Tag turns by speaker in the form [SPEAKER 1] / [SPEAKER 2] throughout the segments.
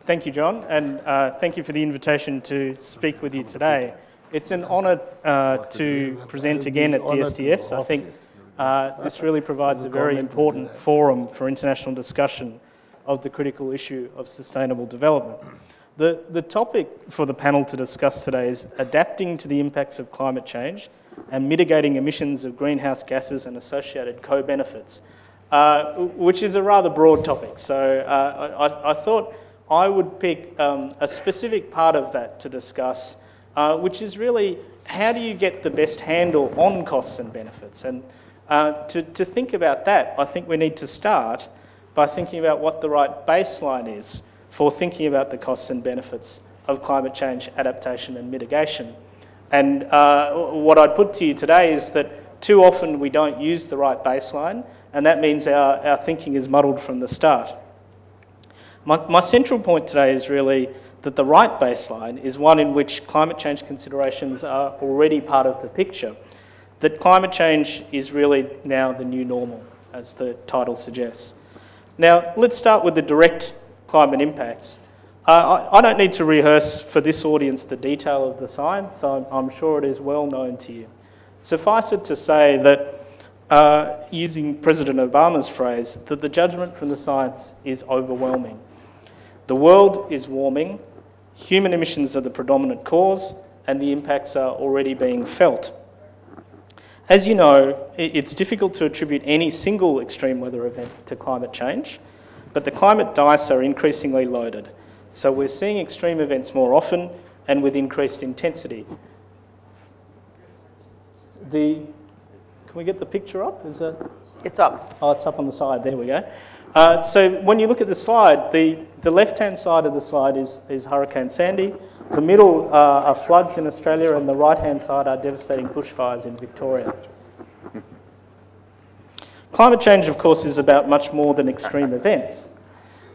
[SPEAKER 1] Thank you, John, and thank you for the invitation to speak with you today. It's an honour to present again at DSDS. I think this really provides a very important forum for international discussion of the critical issue of sustainable development. The topic for the panel to discuss today is adapting to the impacts of climate change and mitigating emissions of greenhouse gases and associated co-benefits, which is a rather broad topic. So I thought I would pick a specific part of that to discuss, which is really how do you get the best handle on costs and benefits? And to think about that, I think we need to start by thinking about what the right baseline is for thinking about the costs and benefits of climate change, adaptation and mitigation. And what I'd put to you today is that too often we don't use the right baseline, and that means our thinking is muddled from the start. My central point today is really that the right baseline is one in which climate change considerations are already part of the picture, that climate change is really now the new normal, as the title suggests. Now, let's start with the direct climate impacts. I don't need to rehearse for this audience the detail of the science, so I'm sure it is well known to you. Suffice it to say that, using President Obama's phrase, that the judgment from the science is overwhelming. The world is warming, human emissions are the predominant cause, and the impacts are already being felt. As you know, it's difficult to attribute any single extreme weather event to climate change, but the climate dice are increasingly loaded. So we're seeing extreme events more often and with increased intensity. Can we get the picture up? Is that?
[SPEAKER 2] It's up.
[SPEAKER 1] Oh, it's up on the side. There we go. So when you look at the slide, the left-hand side of the slide is Hurricane Sandy. The middle are floods in Australia, and the right-hand side are devastating bushfires in Victoria. Climate change, of course, is about much more than extreme events.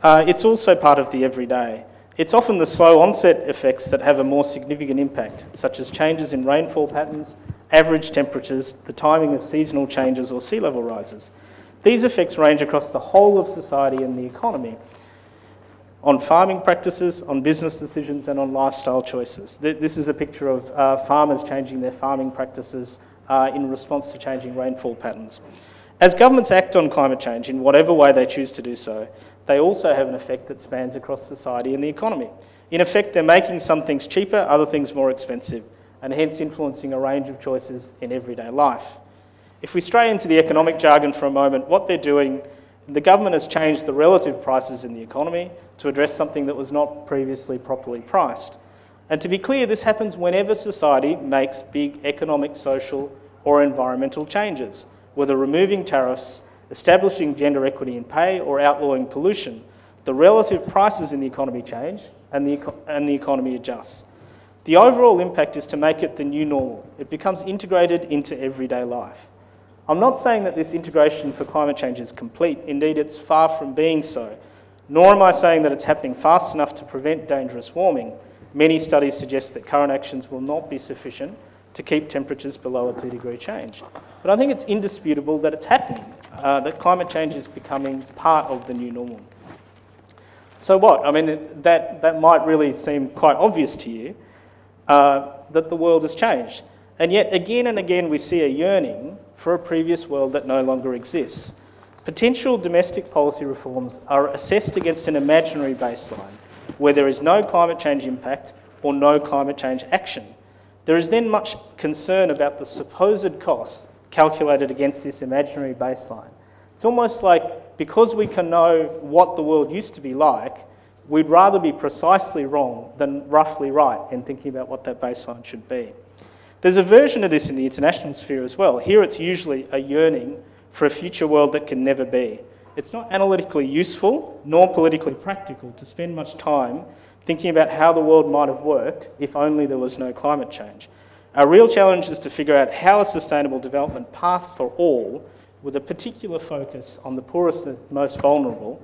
[SPEAKER 1] It's also part of the everyday. It's often the slow onset effects that have a more significant impact, such as changes in rainfall patterns, average temperatures, the timing of seasonal changes or sea level rises. These effects range across the whole of society and the economy, on farming practices, on business decisions and on lifestyle choices. This is a picture of farmers changing their farming practices in response to changing rainfall patterns. As governments act on climate change in whatever way they choose to do so, they also have an effect that spans across society and the economy. In effect, they're making some things cheaper, other things more expensive, and hence influencing a range of choices in everyday life. If we stray into the economic jargon for a moment, what they're doing, the government has changed the relative prices in the economy to address something that was not previously properly priced. And to be clear, this happens whenever society makes big economic, social, or environmental changes, whether removing tariffs, establishing gender equity in pay, or outlawing pollution. The relative prices in the economy change, and the economy adjusts. The overall impact is to make it the new normal. It becomes integrated into everyday life. I'm not saying that this integration for climate change is complete. Indeed, it's far from being so. Nor am I saying that it's happening fast enough to prevent dangerous warming. Many studies suggest that current actions will not be sufficient to keep temperatures below a 2-degree change. But I think it's indisputable that it's happening, that climate change is becoming part of the new normal. So what? I mean, that might really seem quite obvious to you, that the world has changed. And yet, again and again, we see a yearning for a previous world that no longer exists. Potential domestic policy reforms are assessed against an imaginary baseline, where there is no climate change impact or no climate change action. There is then much concern about the supposed costs calculated against this imaginary baseline. It's almost like, because we can know what the world used to be like, we'd rather be precisely wrong than roughly right in thinking about what that baseline should be. There's a version of this in the international sphere as well. Here it's usually a yearning for a future world that can never be. It's not analytically useful nor politically practical to spend much time thinking about how the world might have worked if only there was no climate change. Our real challenge is to figure out how a sustainable development path for all, with a particular focus on the poorest and most vulnerable,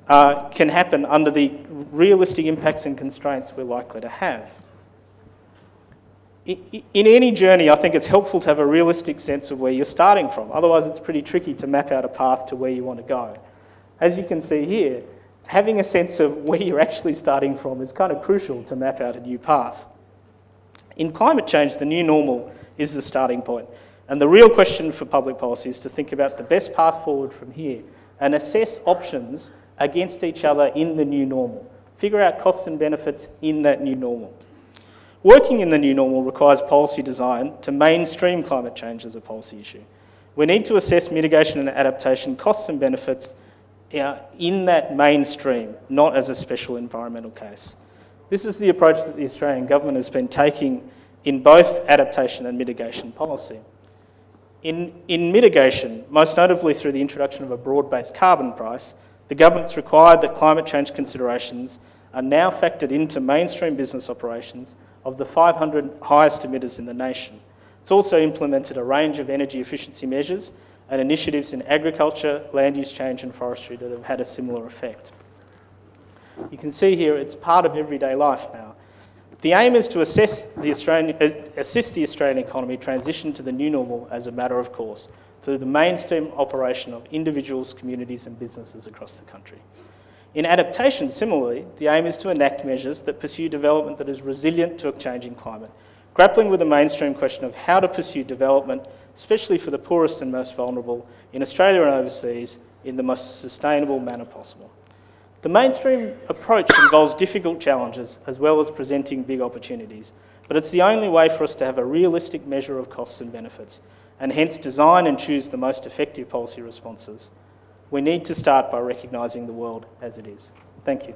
[SPEAKER 1] can happen under the realistic impacts and constraints we're likely to have. In any journey, I think it's helpful to have a realistic sense of where you're starting from. Otherwise, it's pretty tricky to map out a path to where you want to go. As you can see here, having a sense of where you're actually starting from is kind of crucial to map out a new path. In climate change, the new normal is the starting point, and the real question for public policy is to think about the best path forward from here and assess options against each other in the new normal. Figure out costs and benefits in that new normal. Working in the new normal requires policy design to mainstream climate change as a policy issue. We need to assess mitigation and adaptation costs and benefits in that mainstream, not as a special environmental case. This is the approach that the Australian government has been taking in both adaptation and mitigation policy. In mitigation, most notably through the introduction of a broad-based carbon price, the government's required that climate change considerations are now factored into mainstream business operations of the 500 highest emitters in the nation. It's also implemented a range of energy efficiency measures and initiatives in agriculture, land use change and forestry that have had a similar effect. You can see here it's part of everyday life now. The aim is to assist the Australian economy transition to the new normal as a matter of course through the mainstream operation of individuals, communities and businesses across the country. In adaptation, similarly, the aim is to enact measures that pursue development that is resilient to a changing climate, grappling with the mainstream question of how to pursue development, especially for the poorest and most vulnerable, in Australia and overseas, in the most sustainable manner possible. The mainstream approach involves difficult challenges as well as presenting big opportunities, but it's the only way for us to have a realistic measure of costs and benefits, and hence design and choose the most effective policy responses. We need to start by recognising the world as it is. Thank you.